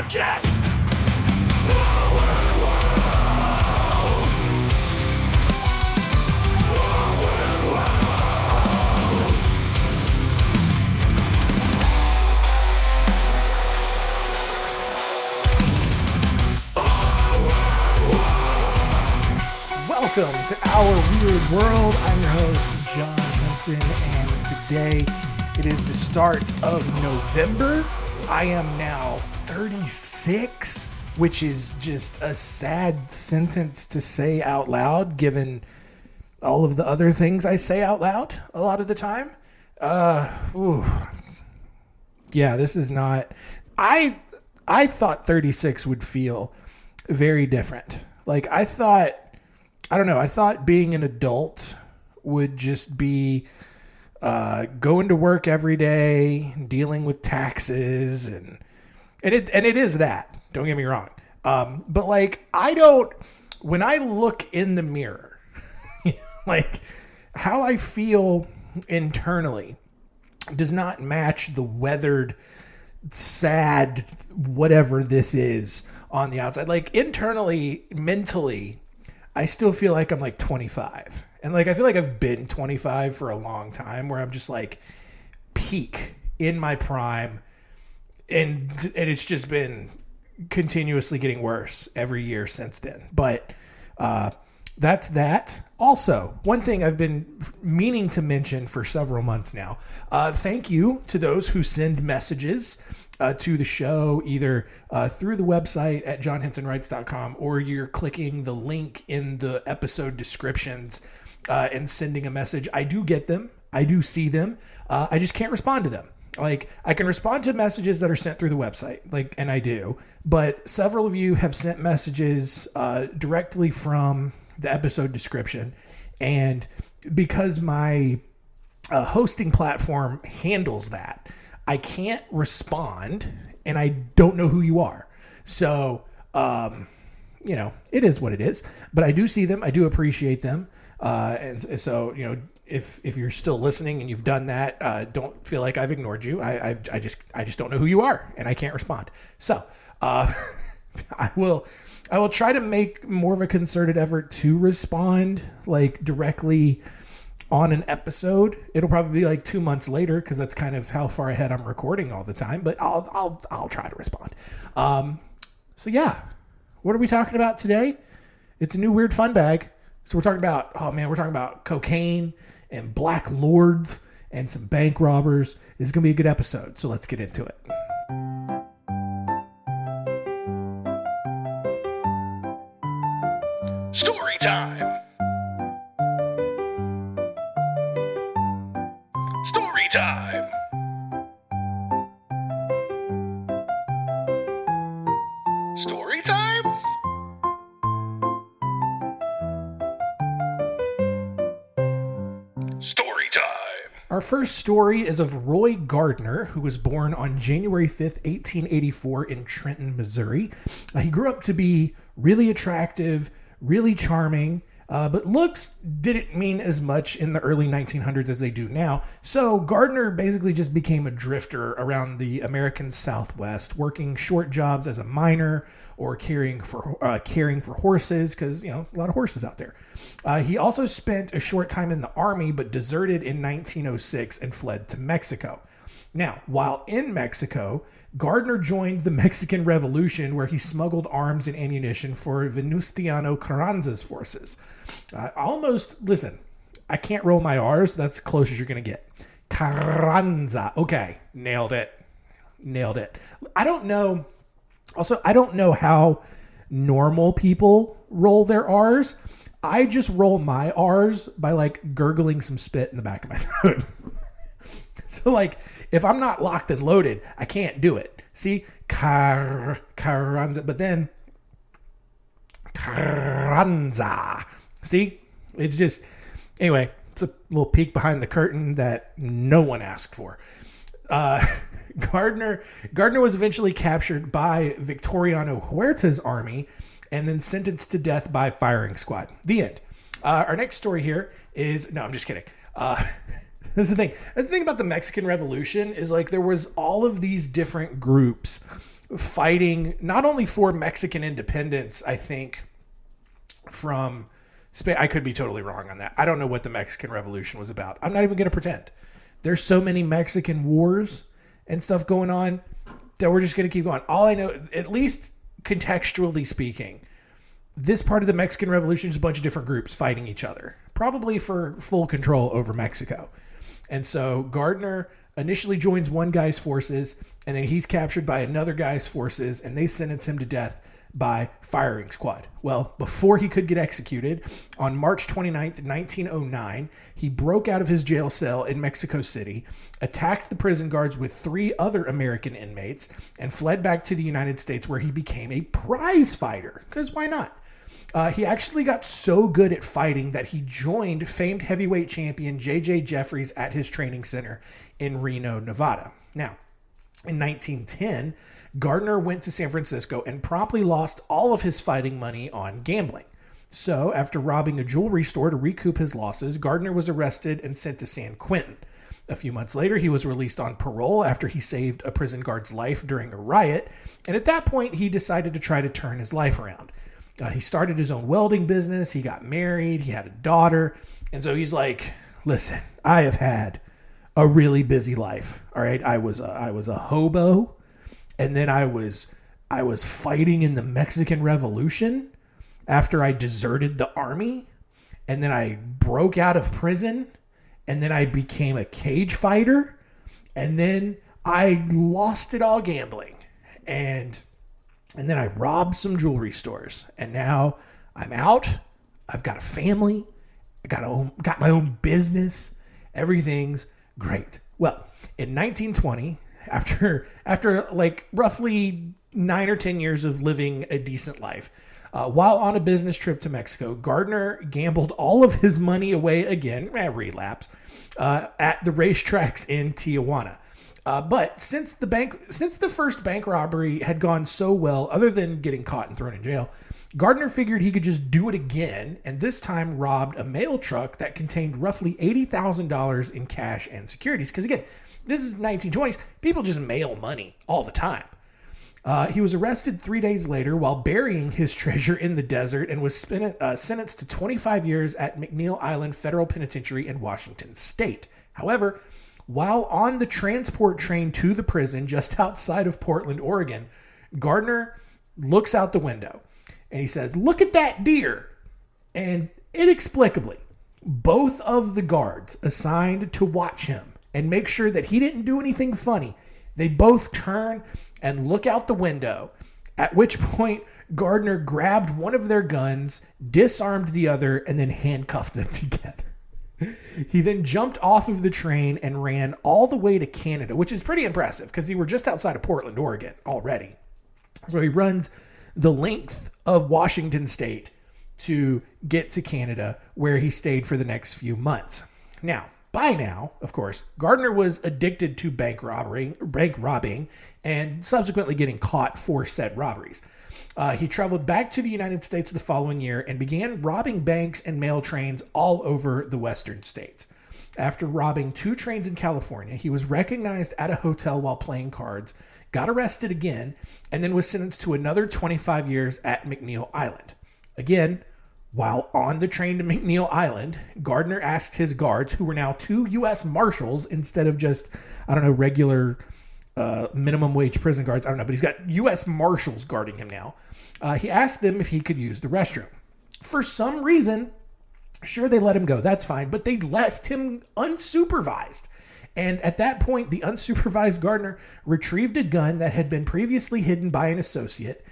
podcast. Welcome to Our Weird World. I'm your host, John Henson, and today it is the start of November. I am now 36, which is just a sad sentence to say out loud, given all of the other things I say out loud a lot of the time. Yeah, this is not... I thought 36 would feel very different. Like, I thought being an adult would just be going to work every day, dealing with taxes, and it is that. Don't get me wrong. But like, when I look in the mirror, like how I feel internally does not match the weathered, sad, whatever this is on the outside. Like internally, mentally, I still feel like I'm like 25. And like I feel like I've been 25 for a long time, where I'm just like peak in my prime, and it's just been continuously getting worse every year since then. But that's that. Also, one thing I've been meaning to mention for several months now, thank you to those who send messages to the show, either through the website at johnhensonwrites.com, or you're clicking the link in the episode descriptions and sending a message. I do get them. I do see them. I just can't respond to them. Like, I can respond to messages that are sent through the website, and I do. But several of you have sent messages directly from the episode description. And because my hosting platform handles that, I can't respond, and I don't know who you are. So, it is what it is. But I do see them. I do appreciate them. And so, if you're still listening and you've done that, don't feel like I've ignored you. I just don't know who you are, and I can't respond. So, I will try to make more of a concerted effort to respond, like, directly on an episode. It'll probably be like 2 months later, because that's kind of how far ahead I'm recording all the time. But I'll try to respond. So yeah, what are we talking about today? It's a new weird fun bag. So we're talking about cocaine and black lords and some bank robbers. This is gonna be a good episode. So let's get into it. Story time. Story time. Story time? Story time. Our first story is of Roy Gardner, who was born on January 5th, 1884 in Trenton, Missouri. He grew up to be really attractive, really charming, but looks didn't mean as much in the early 1900s as they do now. So Gardner basically just became a drifter around the American Southwest, working short jobs as a miner or caring for horses, because a lot of horses out there. He also spent a short time in the army, but deserted in 1906 and fled to Mexico. Now, while in Mexico, Gardner joined the Mexican Revolution, where he smuggled arms and ammunition for Venustiano Carranza's forces. I can't roll my R's. That's as close as you're going to get. Carranza. Okay, nailed it. I don't know how normal people roll their R's. I just roll my R's by like gurgling some spit in the back of my throat. So like, if I'm not locked and loaded, I can't do it. See, Carranza, but then Carranza. See, it's just, anyway, it's a little peek behind the curtain that no one asked for. Gardner was eventually captured by Victoriano Huerta's army and then sentenced to death by firing squad. The end. Our next story here is, no, I'm just kidding. That's the thing. That's the thing about the Mexican Revolution is like there was all of these different groups fighting not only for Mexican independence, I think, from Spain. I could be totally wrong on that. I don't know what the Mexican Revolution was about. I'm not even going to pretend. There's so many Mexican wars and stuff going on that we're just going to keep going. All I know, at least contextually speaking, this part of the Mexican Revolution is a bunch of different groups fighting each other, probably for full control over Mexico. And so Gardner initially joins one guy's forces, and then he's captured by another guy's forces, and they sentence him to death by firing squad. Well, before he could get executed, on March 29th, 1909, he broke out of his jail cell in Mexico City, attacked the prison guards with 3 other American inmates, and fled back to the United States, where he became a prize fighter. Because why not? He actually got so good at fighting that he joined famed heavyweight champion J.J. Jeffries at his training center in Reno, Nevada. Now, in 1910, Gardner went to San Francisco and promptly lost all of his fighting money on gambling. So, after robbing a jewelry store to recoup his losses, Gardner was arrested and sent to San Quentin. A few months later, he was released on parole after he saved a prison guard's life during a riot, and at that point, he decided to try to turn his life around. He started his own welding business, he got married, he had a daughter, and so he's like, listen, I have had a really busy life, all right? I was a hobo, and then I was fighting in the Mexican Revolution after I deserted the army, and then I broke out of prison, and then I became a cage fighter, and then I lost it all gambling, and then I robbed some jewelry stores, and now I'm out. I've got a family. I got my own business. Everything's great. Well, in 1920, after like roughly 9 or 10 years of living a decent life, while on a business trip to Mexico, Gardner gambled all of his money away again, relapse, at the racetracks in Tijuana. But since the first bank robbery had gone so well, other than getting caught and thrown in jail, Gardner figured he could just do it again, and this time robbed a mail truck that contained roughly $80,000 in cash and securities. Because again, this is 1920s. People just mail money all the time. He was arrested 3 days later while burying his treasure in the desert and was sentenced to 25 years at McNeil Island Federal Penitentiary in Washington State. However, while on the transport train to the prison just outside of Portland, Oregon, Gardner looks out the window and he says, "Look at that deer." And inexplicably, both of the guards assigned to watch him and make sure that he didn't do anything funny, they both turn and look out the window, at which point Gardner grabbed one of their guns, disarmed the other, and then handcuffed them together. He then jumped off of the train and ran all the way to Canada, which is pretty impressive because they were just outside of Portland, Oregon already. So he runs the length of Washington State to get to Canada, where he stayed for the next few months. Now, by now, of course, Gardner was addicted to bank robbing, and subsequently getting caught for said robberies. He traveled back to the United States the following year and began robbing banks and mail trains all over the western states. After robbing 2 trains in California, he was recognized at a hotel while playing cards, got arrested again, and then was sentenced to another 25 years at McNeil Island. Again, while on the train to McNeil Island, Gardner asked his guards, who were now 2 U.S. Marshals instead of just, regular minimum wage prison guards. I don't know, but he's got U.S. Marshals guarding him now. He asked them if he could use the restroom. For some reason, sure, they let him go. That's fine. But they left him unsupervised. And at that point, the unsupervised Gardner retrieved a gun that had been previously hidden by an associate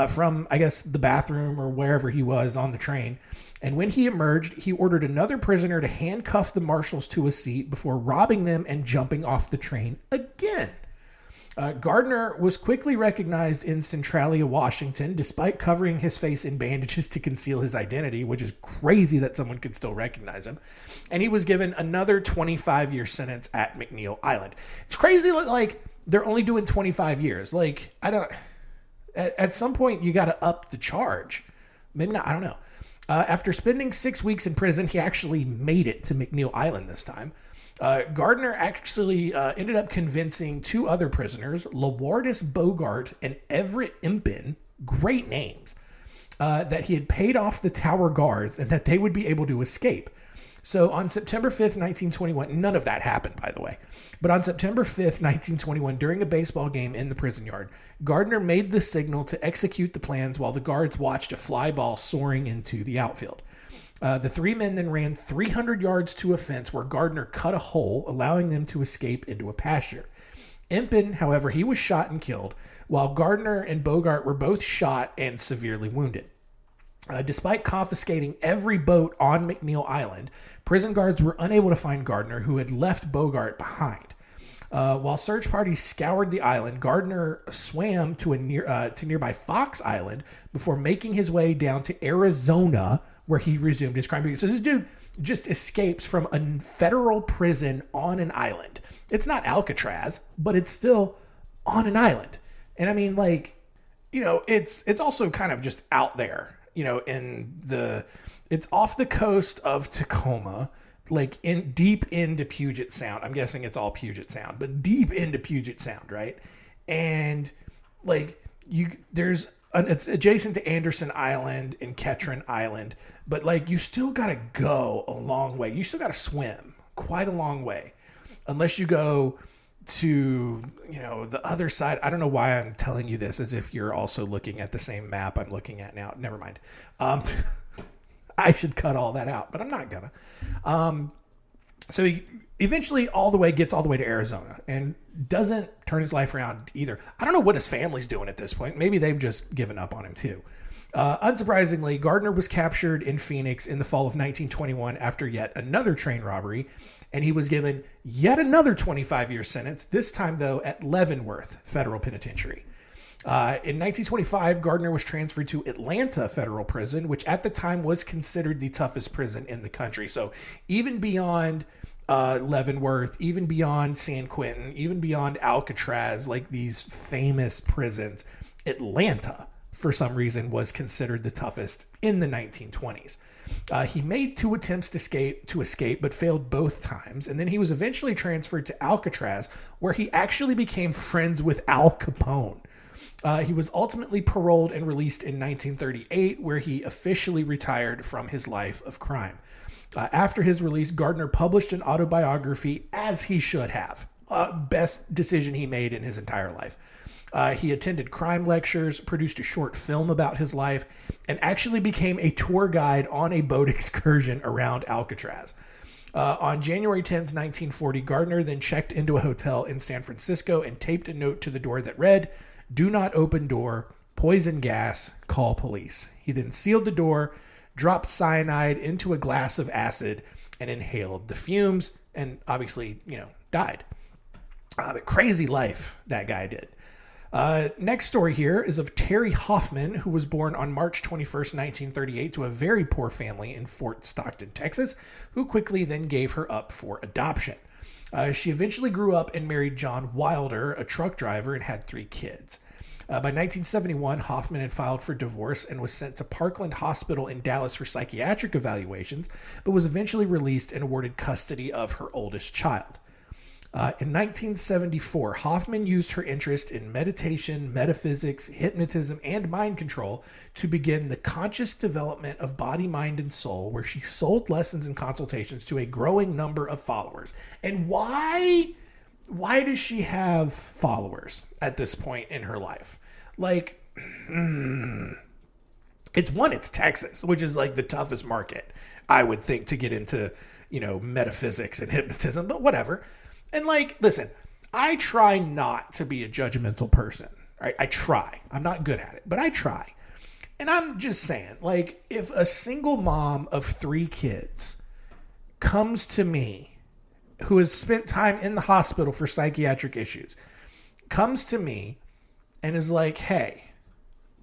from, I guess, the bathroom or wherever he was on the train. And when he emerged, he ordered another prisoner to handcuff the marshals to a seat before robbing them and jumping off the train again. Gardner was quickly recognized in Centralia, Washington, despite covering his face in bandages to conceal his identity, which is crazy that someone could still recognize him. And he was given another 25-year sentence at McNeil Island. It's crazy, like, they're only doing 25 years. Like, at some point, you got to up the charge. Maybe not, I don't know. After spending 6 weeks in prison, he actually made it to McNeil Island this time. Gardner actually ended up convincing two other prisoners, Lawardus Bogart and Everett Impin, great names, that he had paid off the tower guards and that they would be able to escape. So on September 5th, 1921, none of that happened, by the way. But on September 5th, 1921, during a baseball game in the prison yard, Gardner made the signal to execute the plans while the guards watched a fly ball soaring into the outfield. The three men then ran 300 yards to a fence where Gardner cut a hole, allowing them to escape into a pasture. Impin, however, he was shot and killed, while Gardner and Bogart were both shot and severely wounded. Despite confiscating every boat on McNeil Island, prison guards were unable to find Gardner, who had left Bogart behind. While search parties scoured the island, Gardner swam to nearby Fox Island before making his way down to Arizona, where he resumed his crime. So this dude just escapes from a federal prison on an island. It's not Alcatraz, but it's still on an island. And I mean, like, you know, it's also kind of just out there. You know, it's off the coast of Tacoma, like deep into Puget Sound. I'm guessing it's all Puget Sound, but deep into Puget Sound, right? And like it's adjacent to Anderson Island and Ketron Island, but like you still gotta go a long way. You still gotta swim quite a long way, unless you go to, you know, the other side. I don't know why I'm telling you this as if you're also looking at the same map I'm looking at now. Never mind. I should cut all that out, but I'm not gonna. So he eventually gets all the way to Arizona and doesn't turn his life around either. I don't know what his family's doing at this point. Maybe they've just given up on him too. Unsurprisingly, Gardner was captured in Phoenix in the fall of 1921 after yet another train robbery, and he was given yet another 25-year sentence, this time, though, at Leavenworth Federal Penitentiary. In 1925, Gardner was transferred to Atlanta Federal Prison, which at the time was considered the toughest prison in the country. So even beyond Leavenworth, even beyond San Quentin, even beyond Alcatraz, like these famous prisons, Atlanta, for some reason, was considered the toughest in the 1920s. He made two attempts to escape, but failed both times. And then he was eventually transferred to Alcatraz, where he actually became friends with Al Capone. He was ultimately paroled and released in 1938, where he officially retired from his life of crime. After his release, Gardner published an autobiography, as he should have. Best decision he made in his entire life. He attended crime lectures, produced a short film about his life, and actually became a tour guide on a boat excursion around Alcatraz. On January 10th, 1940, Gardner then checked into a hotel in San Francisco and taped a note to the door that read, "Do not open door, poison gas, call police." He then sealed the door, dropped cyanide into a glass of acid, and inhaled the fumes, and obviously, died. Crazy life that guy did. Next story here is of Terri Hoffman, who was born on March 21st, 1938 to a very poor family in Fort Stockton, Texas, who quickly then gave her up for adoption. She eventually grew up and married John Wilder, a truck driver, and had 3 kids. By 1971, Hoffman had filed for divorce and was sent to Parkland Hospital in Dallas for psychiatric evaluations, but was eventually released and awarded custody of her oldest child. In 1974, Hoffman used her interest in meditation, metaphysics, hypnotism, and mind control to begin the conscious development of body, mind, and soul, where she sold lessons and consultations to a growing number of followers. And why does she have followers at this point in her life? Like, it's Texas, which is like the toughest market, I would think, to get into, metaphysics and hypnotism, but whatever. And like, listen, I try not to be a judgmental person, right? I try. I'm not good at it, but I try. And I'm just saying, like, if a single mom of 3 kids comes to me, who has spent time in the hospital for psychiatric issues, comes to me and is like, "Hey,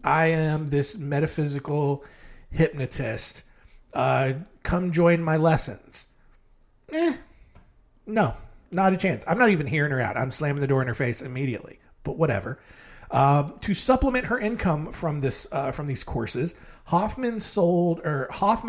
I am this metaphysical hypnotist. Come join my lessons." No. Not a chance. I'm not even hearing her out. I'm slamming the door in her face immediately. But whatever. To supplement her income from these courses, Hoffman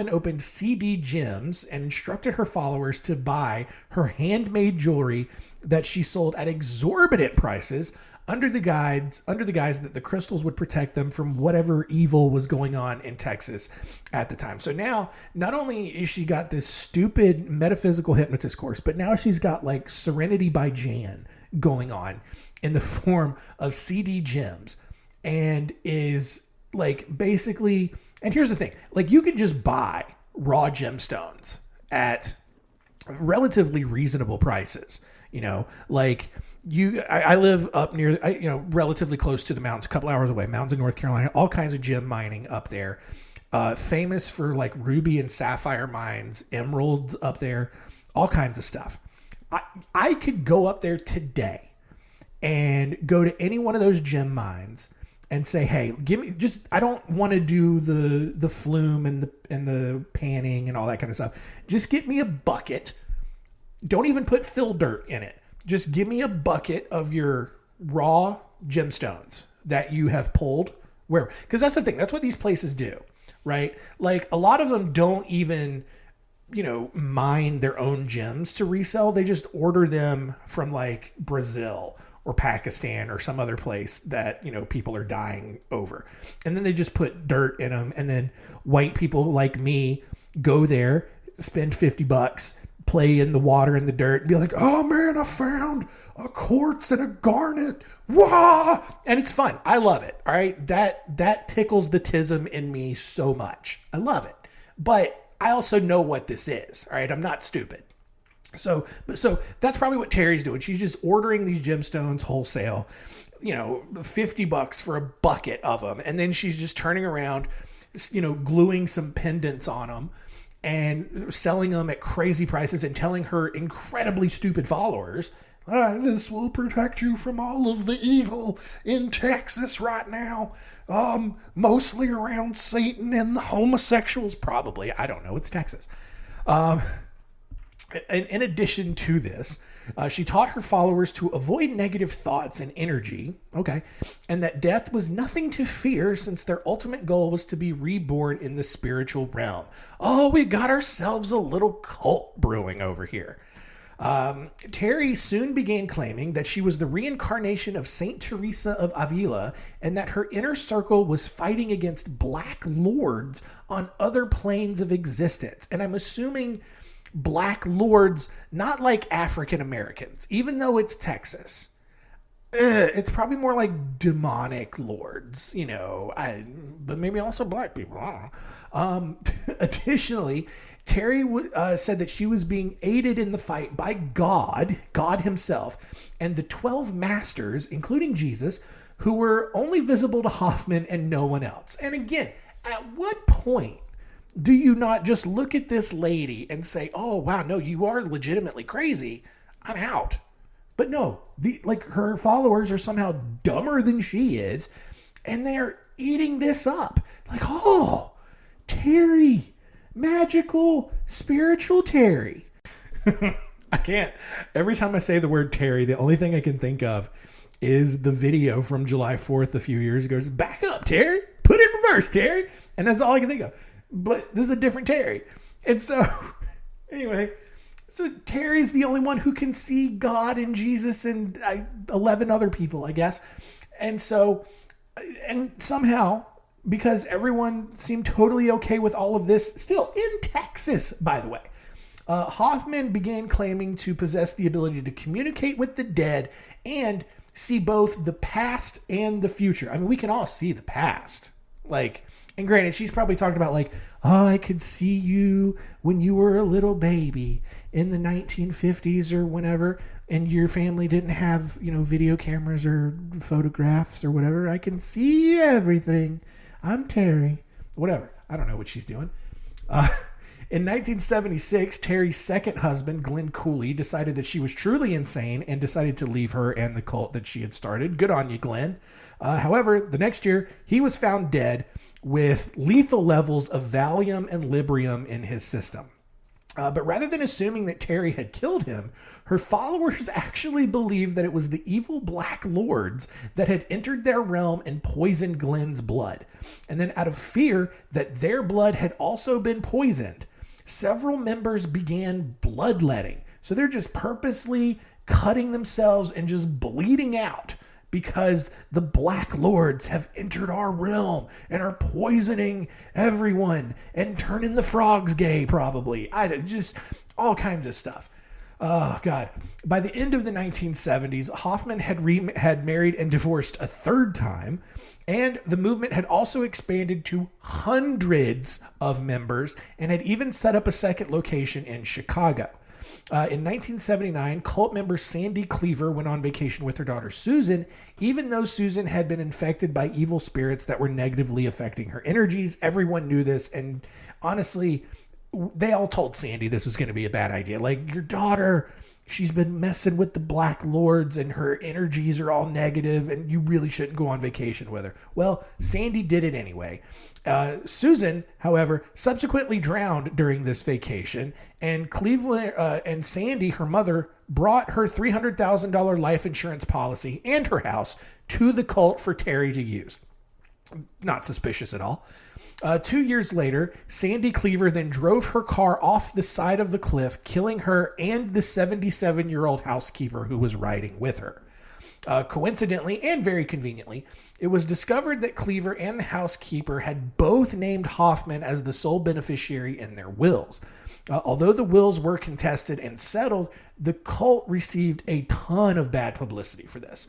opened CD gyms and instructed her followers to buy her handmade jewelry that she sold at exorbitant prices under the guise that the crystals would protect them from whatever evil was going on in Texas at the time. So now, not only is she got this stupid metaphysical hypnotist course, but now she's got like Serenity by Jan going on in the form of CD gems, and is like basically, and here's the thing, like you can just buy raw gemstones at relatively reasonable prices, you know, like I live up near, relatively close to the mountains, a couple hours away, mountains in North Carolina, all kinds of gem mining up there, famous for like ruby and sapphire mines, emeralds up there, all kinds of stuff. I could go up there today and go to any one of those gem mines and say, hey, give me just, I don't want to do the flume and the panning and all that kind of stuff. Just get me a bucket. Don't even put fill dirt in it. Just give me a bucket of your raw gemstones that you have pulled. Where? Because that's the thing. That's what these places do, right? Like a lot of them don't even, mine their own gems to resell. They just order them from like Brazil or Pakistan or some other place that, people are dying over. And then they just put dirt in them. And then white people like me go there, spend $50, play in the water and the dirt, and be like, oh man, I found a quartz and a garnet. Wow. And it's fun. I love it. All right. That tickles the tism in me so much. I love it. But I also know what this is. All right. I'm not stupid. So that's probably what Terri's doing. She's just ordering these gemstones wholesale, $50 for a bucket of them. And then she's just turning around, gluing some pendants on them and selling them at crazy prices and telling her incredibly stupid followers, this will protect you from all of the evil in Texas right now. Mostly around Satan and the homosexuals, probably. I don't know. It's Texas. In addition to this, she taught her followers to avoid negative thoughts and energy, and that death was nothing to fear since their ultimate goal was to be reborn in the spiritual realm. Oh, we got ourselves a little cult brewing over here. Terri soon began claiming that she was the reincarnation of Saint Teresa of Avila and that her inner circle was fighting against black lords on other planes of existence. And I'm assuming black lords, not like African Americans, even though it's Texas. It's probably more like demonic lords, but maybe also black people. Additionally, Terri said that she was being aided in the fight by God himself, and the 12 masters, including Jesus, who were only visible to Hoffman and no one else. And again, at what point do you not just look at this lady and say, oh, wow, no, you are legitimately crazy. I'm out. But no, her followers are somehow dumber than she is, and they're eating this up. Like, oh, Terri, magical, spiritual Terri. I can't. Every time I say the word Terri, the only thing I can think of is the video from July 4th a few years ago. Back up, Terri. Put it in reverse, Terri. And that's all I can think of. But this is a different Terri. And so, anyway, so Terri's the only one who can see God and Jesus and 11 other people, I guess. And so, and somehow, because everyone seemed totally okay with all of this, still in Texas, by the way, Hoffman began claiming to possess the ability to communicate with the dead and see both the past and the future. I mean, we can all see the past. And granted, she's probably talking about I could see you when you were a little baby in the 1950s or whenever, and your family didn't have, video cameras or photographs or whatever. I can see everything. I'm Terri. Whatever. I don't know what she's doing. In 1976, Terri's second husband, Glenn Cooley, decided that she was truly insane and decided to leave her and the cult that she had started. Good on you, Glenn. However, the next year, he was found dead with lethal levels of Valium and Librium in his system. But rather than assuming that Terri had killed him, her followers actually believed that it was the evil Black Lords that had entered their realm and poisoned Glenn's blood. And then out of fear that their blood had also been poisoned, several members began bloodletting. So they're just purposely cutting themselves and just bleeding out because the Black Lords have entered our realm and are poisoning everyone and turning the frogs gay, probably. Just all kinds of stuff. Oh, God. By the end of the 1970s, Hoffman had married and divorced a third time, and the movement had also expanded to hundreds of members and had even set up a second location in Chicago. In 1979, cult member Sandy Cleaver went on vacation with her daughter Susan, even though Susan had been infected by evil spirits that were negatively affecting her energies. Everyone knew this, and honestly, they all told Sandy this was going to be a bad idea. Like, your daughter, she's been messing with the Black Lords and her energies are all negative and you really shouldn't go on vacation with her. Well, Sandy did it anyway. Susan, however, subsequently drowned during this vacation, and Cleveland and Sandy, her mother, brought her $300,000 life insurance policy and her house to the cult for Terri to use. Not suspicious at all. 2 years later, Sandy Cleaver then drove her car off the side of the cliff, killing her and the 77-year-old housekeeper who was riding with her. Coincidentally and very conveniently, it was discovered that Cleaver and the housekeeper had both named Hoffman as the sole beneficiary in their wills. Although the wills were contested and settled, the cult received a ton of bad publicity for this.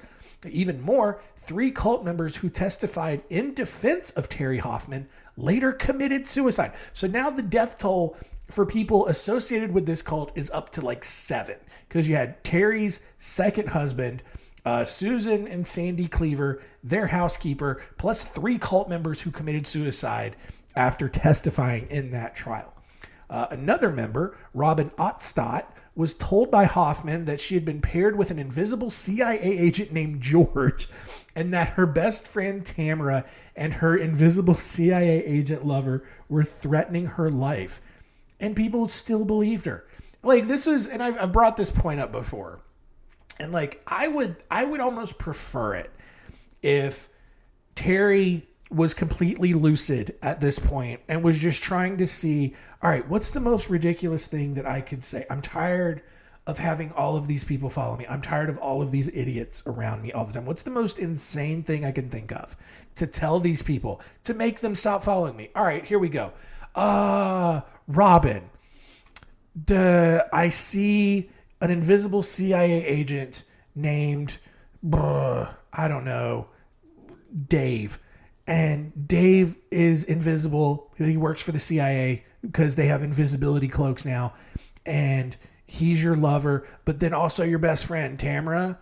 Even more, 3 cult members who testified in defense of Terri Hoffman later committed suicide. So now the death toll for people associated with this cult is up to like 7, because you had Terry's second husband, Susan and Sandy Cleaver, their housekeeper, plus 3 cult members who committed suicide after testifying in that trial. Another member, Robin Ottstott, was told by Hoffman that she had been paired with an invisible CIA agent named George, and that her best friend Tamara and her invisible CIA agent lover were threatening her life. And people still believed her. Like, this was, and I've brought this point up before, and like, I would almost prefer it if Terri was completely lucid at this point and was just trying to see, all right, what's the most ridiculous thing that I could say? I'm tired of having all of these people follow me. I'm tired of all of these idiots around me all the time. What's the most insane thing I can think of to tell these people to make them stop following me? All right, here we go. Robin, I see an invisible CIA agent named, I don't know, Dave. And Dave is invisible. He works for the CIA because they have invisibility cloaks now. And he's your lover, but then also your best friend, Tamara.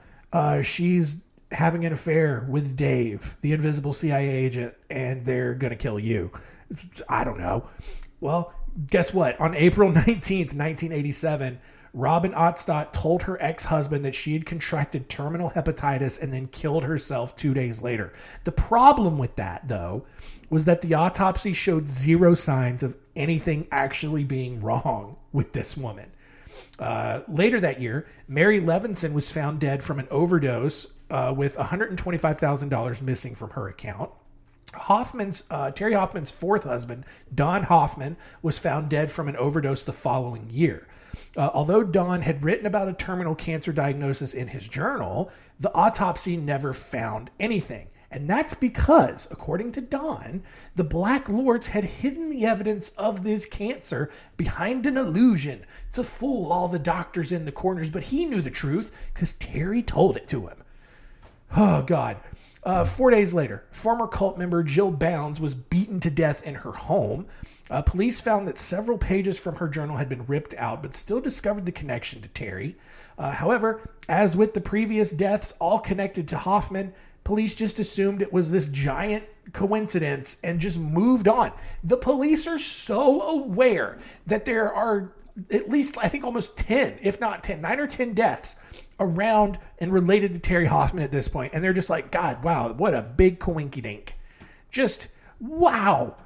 She's having an affair with Dave, the invisible CIA agent, and they're going to kill you. I don't know. Well, guess what? On April 19th, 1987, Robin Ottstott told her ex-husband that she had contracted terminal hepatitis and then killed herself 2 days later. The problem with that, though, was that the autopsy showed 0 signs of anything actually being wrong with this woman. Later that year, Mary Levinson was found dead from an overdose with $125,000 missing from her account. Terri Hoffman's fourth husband, Don Hoffman, was found dead from an overdose the following year. Although Don had written about a terminal cancer diagnosis in his journal, the autopsy never found anything. And that's because, according to Don, the Black Lords had hidden the evidence of this cancer behind an illusion to fool all the doctors in the corners. But he knew the truth because Terri told it to him. Oh, God. 4 days later, former cult member Jill Bounds was beaten to death in her home. Police found that several pages from her journal had been ripped out, but still discovered the connection to Terri. However, as with the previous deaths, all connected to Hoffman, police just assumed it was this giant coincidence and just moved on. The police are so aware that there are at least, I think, almost 10, if not 10, 9 or 10 deaths around and related to Terri Hoffman at this point. And they're just like, God, wow, what a big coinkydink. Just, wow.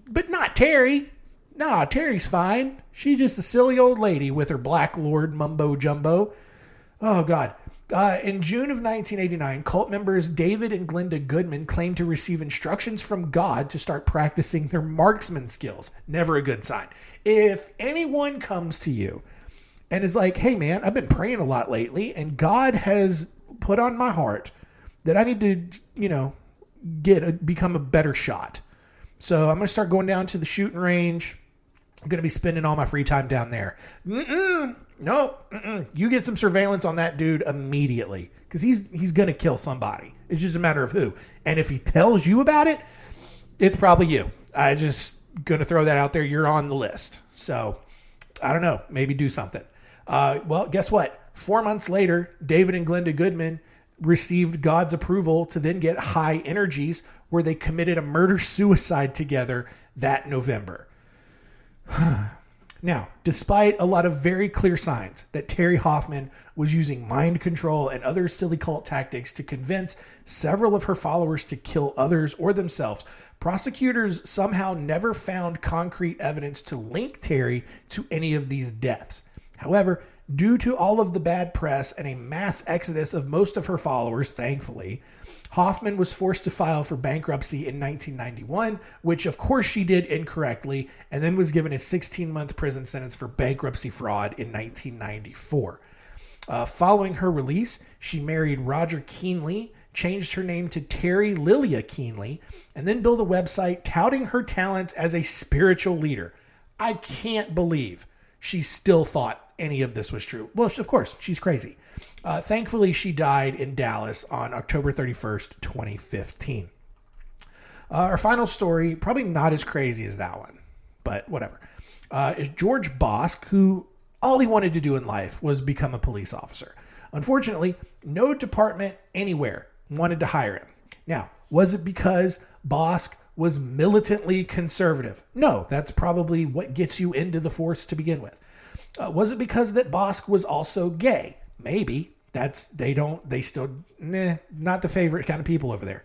But not Terri. Nah, Terry's fine. She's just a silly old lady with her Black Lord mumbo jumbo. Oh, God. In June of 1989, cult members David and Glenda Goodman claimed to receive instructions from God to start practicing their marksman skills. Never a good sign. If anyone comes to you and is like, hey, man, I've been praying a lot lately, and God has put on my heart that I need to, become a better shot. So I'm going to start going down to the shooting range. I'm going to be spending all my free time down there. Nope. You get some surveillance on that dude immediately because he's going to kill somebody. It's just a matter of who. And if he tells you about it, it's probably you. I just going to throw that out there. You're on the list. So I don't know. Maybe do something. Well, guess what? 4 months later, David and Glenda Goodman received God's approval to then get High Energies, where they committed a murder-suicide together that November. Now, despite a lot of very clear signs that Terri Hoffman was using mind control and other silly cult tactics to convince several of her followers to kill others or themselves, prosecutors somehow never found concrete evidence to link Terri to any of these deaths. However, due to all of the bad press and a mass exodus of most of her followers, thankfully, Hoffman was forced to file for bankruptcy in 1991, which of course she did incorrectly, and then was given a 16-month prison sentence for bankruptcy fraud in 1994. Following her release, she married Roger Keenley, changed her name to Terri Lilia Keenley, and then built a website touting her talents as a spiritual leader. I can't believe she still thought any of this was true. Well, of course, she's crazy. Thankfully, she died in Dallas on October 31st, 2015. Our final story, probably not as crazy as that one, but whatever, is George Bosque, who all he wanted to do in life was become a police officer. Unfortunately, no department anywhere wanted to hire him. Now, was it because Bosque was militantly conservative? No, that's probably what gets you into the force to begin with. Was it because that Bosque was also gay? Maybe. Not the favorite kind of people over there.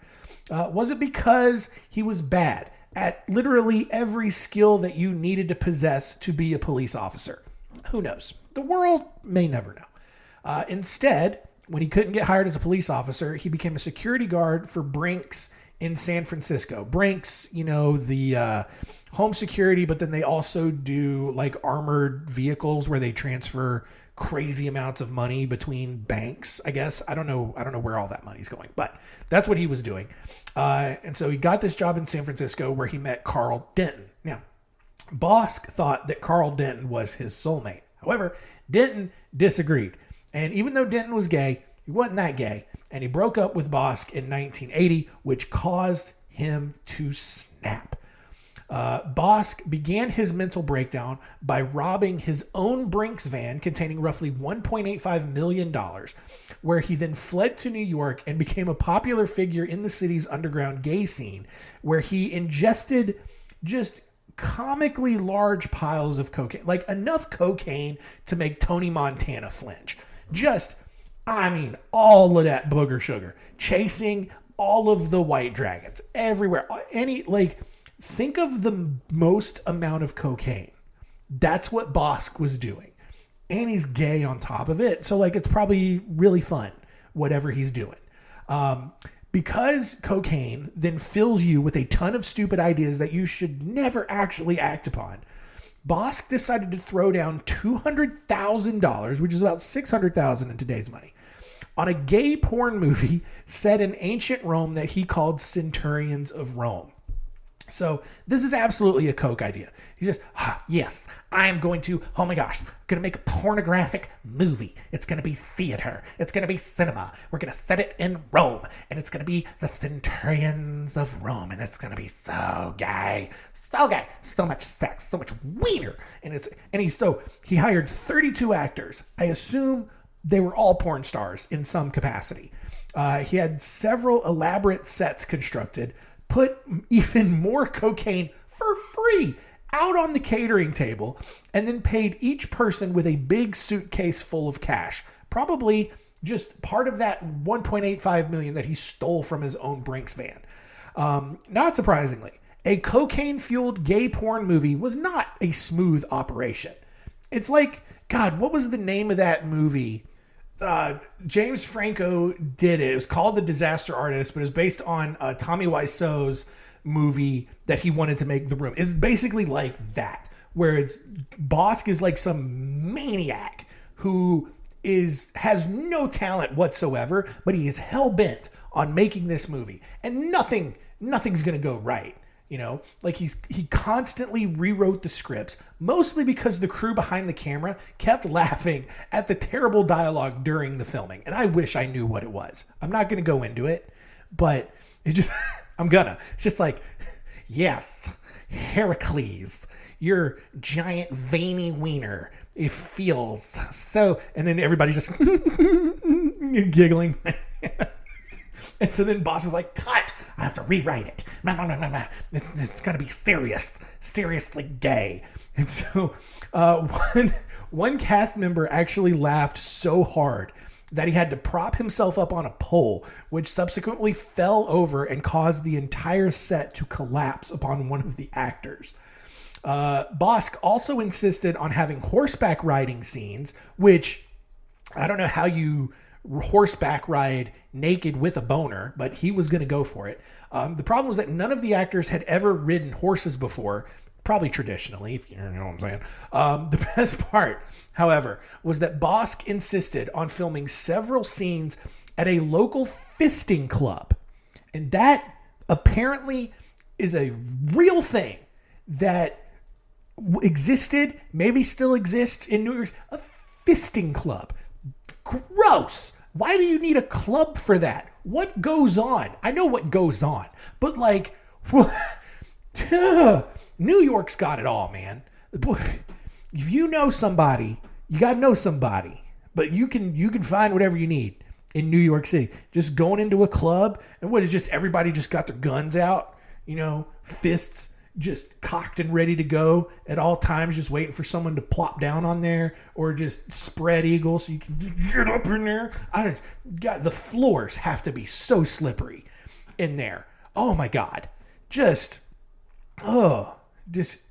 Was it because he was bad at literally every skill that you needed to possess to be a police officer? Who knows? The world may never know. Instead, when he couldn't get hired as a police officer, he became a security guard for Brinks in San Francisco. Brinks, the home security, but then they also do like armored vehicles where they transfer crazy amounts of money between banks, I guess. I don't know where all that money's going, but that's what he was doing. And so he got this job in San Francisco where he met Carl Denton. Now, Bosque thought that Carl Denton was his soulmate. However, Denton disagreed. And even though Denton was gay, he wasn't that gay. And he broke up with Bosque in 1980, which caused him to snap. Bosque began his mental breakdown by robbing his own Brinks van containing roughly $1.85 million, where he then fled to New York and became a popular figure in the city's underground gay scene, where he ingested just comically large piles of cocaine, like enough cocaine to make Tony Montana flinch. All of that booger sugar, chasing all of the white dragons everywhere. Think of the most amount of cocaine. That's what Bosque was doing. And he's gay on top of it. So it's probably really fun, whatever he's doing. Because cocaine then fills you with a ton of stupid ideas that you should never actually act upon, Bosque decided to throw down $200,000, which is about $600,000 in today's money, on a gay porn movie set in ancient Rome that he called Centurions of Rome. So this is absolutely a coke idea. He says, yes, I am going to, oh my gosh, going to make a pornographic movie. It's going to be theater. It's going to be cinema. We're going to set it in Rome. And it's going to be the Centurions of Rome. And it's going to be so gay. So gay. So much sex. So much wiener. He hired 32 actors. I assume they were all porn stars in some capacity. He had several elaborate sets constructed, put even more cocaine for free out on the catering table, and then paid each person with a big suitcase full of cash. Probably just part of that $1.85 million that he stole from his own Brinks van. Not surprisingly, A cocaine-fueled gay porn movie was not a smooth operation. It's like, God, what was the name of that movie? James Franco did it. It was called The Disaster Artist, but it was based on Tommy Wiseau's movie that he wanted to make, The Room. It's basically like that, where Bosque is like some maniac who has no talent whatsoever, but he is hell-bent on making this movie. And nothing's going to go right. You know, like he constantly rewrote the scripts, mostly because the crew behind the camera kept laughing at the terrible dialogue during the filming. And I wish I knew what it was. I'm not going to go into it, but it's just like, yes, Heracles, your giant veiny wiener. It feels so, and then everybody's just giggling. And so then Boss is like, cut, I have to rewrite it. No. It's got to be seriously gay. And so one cast member actually laughed so hard that he had to prop himself up on a pole, which subsequently fell over and caused the entire set to collapse upon one of the actors. Bosque also insisted on having horseback riding scenes, which I don't know how you horseback ride naked with a boner, but he was going to go for it. The problem was that none of the actors had ever ridden horses before, probably traditionally, if you know what I'm saying. The best part, however, was that Bosque insisted on filming several scenes at a local fisting club. And that apparently is a real thing that existed, maybe still exists in New York. A fisting club. Gross. Why do you need a club for that? What goes on? I know what goes on, but like, New York's got it all, man. If you know somebody, you got to know somebody, but you can find whatever you need in New York City. Just going into a club, and what is just everybody just got their guns out, you know, fists just cocked and ready to go at all times, just waiting for someone to plop down on there, or just spread eagle so you can get up in there. God, the floors have to be so slippery in there. Oh my God.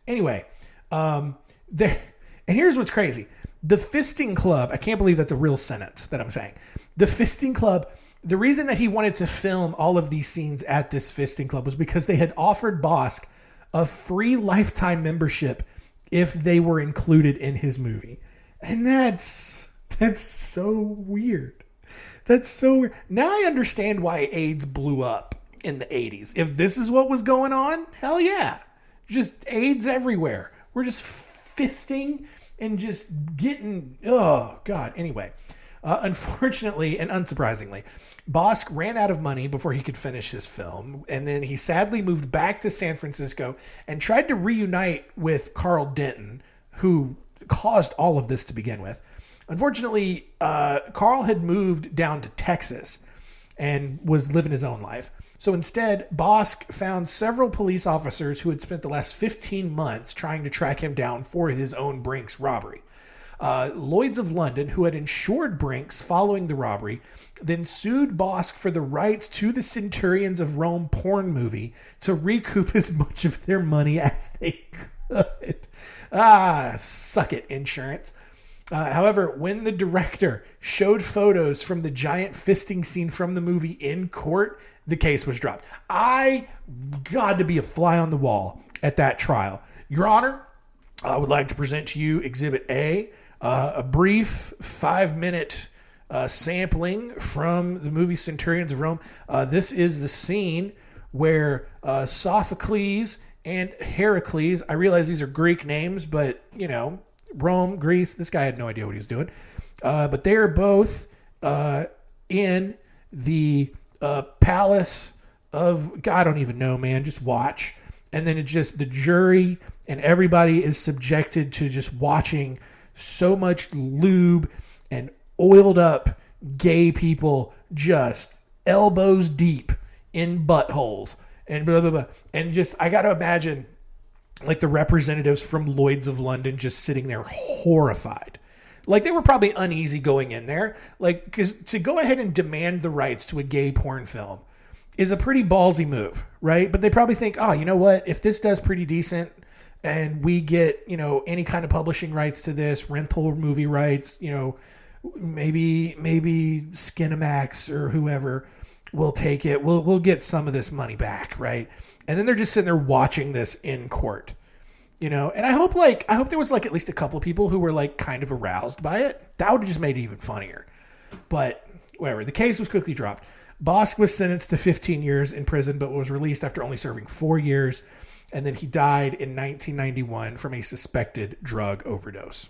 Anyway, there, and here's what's crazy. The fisting club, I can't believe that's a real sentence that I'm saying. The fisting club, the reason that he wanted to film all of these scenes at this fisting club was because they had offered Bosque a free lifetime membership if they were included in his movie. And that's so weird. That's so weird. Now I understand why AIDS blew up in the 80s. If this is what was going on, hell yeah. Just AIDS everywhere. We're just fisting and just getting, oh God. Anyway, unfortunately and unsurprisingly, Bosque ran out of money before he could finish his film, and then he sadly moved back to San Francisco and tried to reunite with Carl Denton, who caused all of this to begin with. Unfortunately, Carl had moved down to Texas and was living his own life. So instead, Bosque found several police officers who had spent the last 15 months trying to track him down for his own Brinks robbery. Lloyds of London, who had insured Brinks following the robbery, then sued Bosque for the rights to the Centurions of Rome porn movie to recoup as much of their money as they could. Suck it, insurance. However, when the director showed photos from the giant fisting scene from the movie in court, the case was dropped. I got to be a fly on the wall at that trial. Your Honor, I would like to present to you Exhibit A, a brief 5-minute sampling from the movie Centurions of Rome. This is the scene where Sophocles and Heracles, I realize these are Greek names, but, you know, Rome, Greece, this guy had no idea what he was doing. But they are both in the palace of, God, I don't even know, man. Just watch. And then it's just the jury and everybody is subjected to just watching so much lube and oiled up gay people just elbows deep in buttholes and blah, blah, blah. And just, I got to imagine like the representatives from Lloyds of London just sitting there horrified. Like they were probably uneasy going in there. Like, because to go ahead and demand the rights to a gay porn film is a pretty ballsy move, right? But they probably think, oh, you know what? If this does pretty decent and we get, any kind of publishing rights to this, rental movie rights, maybe Skinamax or whoever will take it. We'll get some of this money back, right? And then they're just sitting there watching this in court, and I hope there was at least a couple of people who were kind of aroused by it. That would have just made it even funnier. But whatever. The case was quickly dropped. Bosque was sentenced to 15 years in prison, but was released after only serving 4 years. And then he died in 1991 from a suspected drug overdose.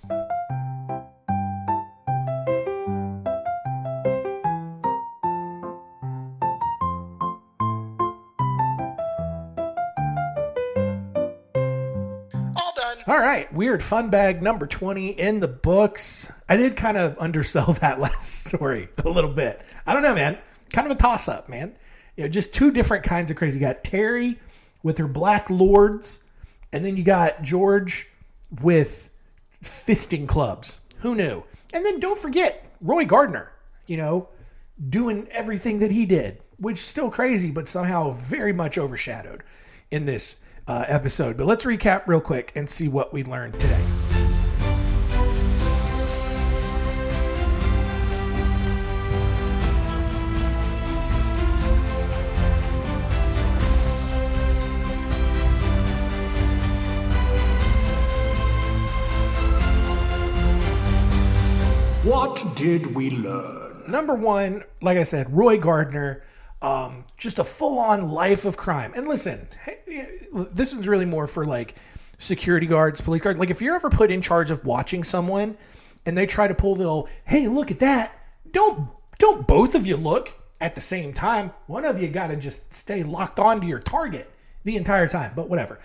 All right, weird fun bag number 20 in the books. I did kind of undersell that last story a little bit. I don't know, man. Kind of a toss-up, man. Just two different kinds of crazy. You got Terri with her black lords, and then you got George with fisting clubs. Who knew? And then don't forget Roy Gardner, doing everything that he did, which is still crazy, but somehow very much overshadowed in this episode. But let's recap real quick and see what we learned today. What did we learn? Number one, like I said, Roy Gardner, just a full-on life of crime. And listen, this one's really more for security guards, police guards. If you're ever put in charge of watching someone and they try to pull the old, hey, look at that. Don't both of you look at the same time. One of you got to just stay locked on to your target the entire time, but whatever.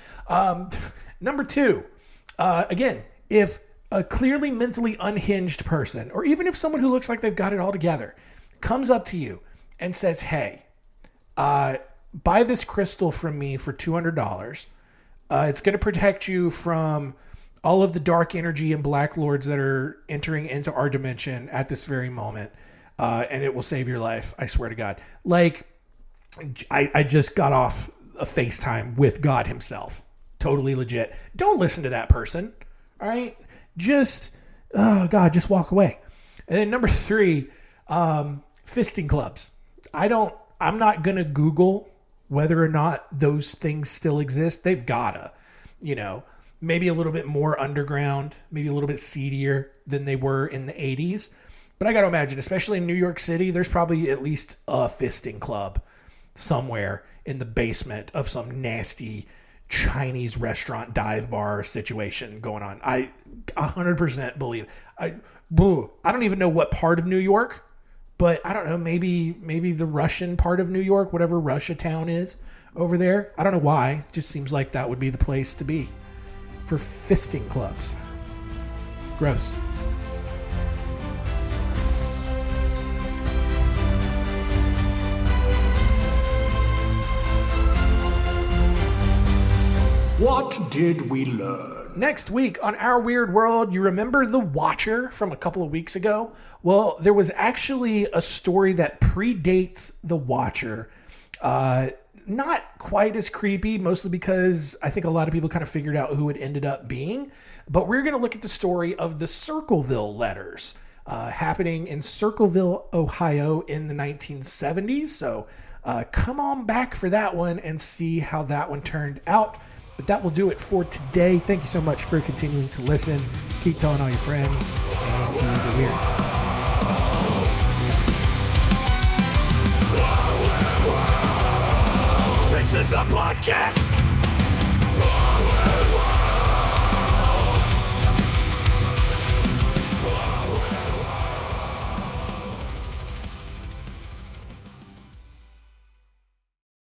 Number two, again, if a clearly mentally unhinged person, or even if someone who looks like they've got it all together, comes up to you and says, hey, buy this crystal from me for $200. It's going to protect you from all of the dark energy and black lords that are entering into our dimension at this very moment. And it will save your life. I swear to God. I just got off a FaceTime with God himself. Totally legit. Don't listen to that person. All right. Just walk away. And then number three, fisting clubs. I'm not going to Google whether or not those things still exist. They've gotta, maybe a little bit more underground, maybe a little bit seedier than they were in the 80s. But I got to imagine, especially in New York City, there's probably at least a fisting club somewhere in the basement of some nasty Chinese restaurant dive bar situation going on. I 100% believe. I don't even know what part of New York, but I don't know, maybe the Russian part of New York, whatever Russia town is over there. I don't know why. It just seems like that would be the place to be for fisting clubs. Gross. What did we learn? Next week on Our Weird World, you remember The Watcher from a couple of weeks ago? Well, there was actually a story that predates The Watcher. Not quite as creepy, mostly because I think a lot of people kind of figured out who it ended up being. But we're going to look at the story of the Circleville letters happening in Circleville, Ohio in the 1970s. So come on back for that one and see how that one turned out. But that will do it for today. Thank you so much for continuing to listen. Keep telling all your friends, and keep it weird. This is a podcast